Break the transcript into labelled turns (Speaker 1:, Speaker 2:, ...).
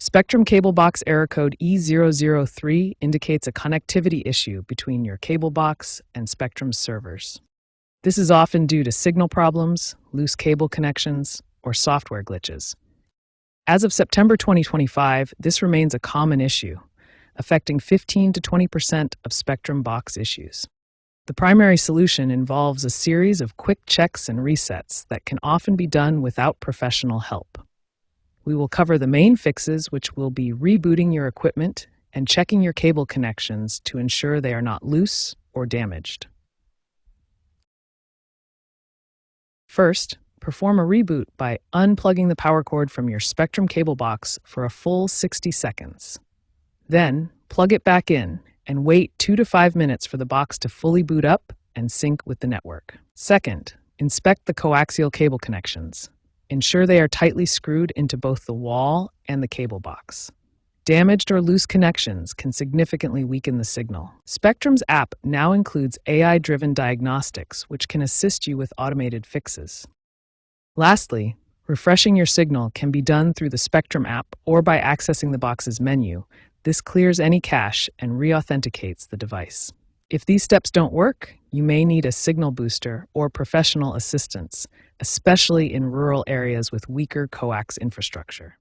Speaker 1: Spectrum cable box error code E003 indicates a connectivity issue between your cable box and Spectrum's servers. This is often due to signal problems, loose cable connections, or software glitches. As of September 2025, this remains a common issue, affecting 15 to 20% of Spectrum box issues. The primary solution involves a series of quick checks and resets that can often be done without professional help. We will cover the main fixes, which will be rebooting your equipment and checking your cable connections to ensure they are not loose or damaged. First, perform a reboot by unplugging the power cord from your Spectrum cable box for a full 60 seconds. Then, plug it back in and wait 2 to 5 minutes for the box to fully boot up and sync with the network. Second, inspect the coaxial cable connections. Ensure they are tightly screwed into both the wall and the cable box. Damaged or loose connections can significantly weaken the signal. Spectrum's app now includes AI-driven diagnostics, which can assist you with automated fixes. Lastly, refreshing your signal can be done through the Spectrum app or by accessing the box's menu. This clears any cache and re-authenticates the device. If these steps don't work, you may need a signal booster or professional assistance, especially in rural areas with weaker coax infrastructure.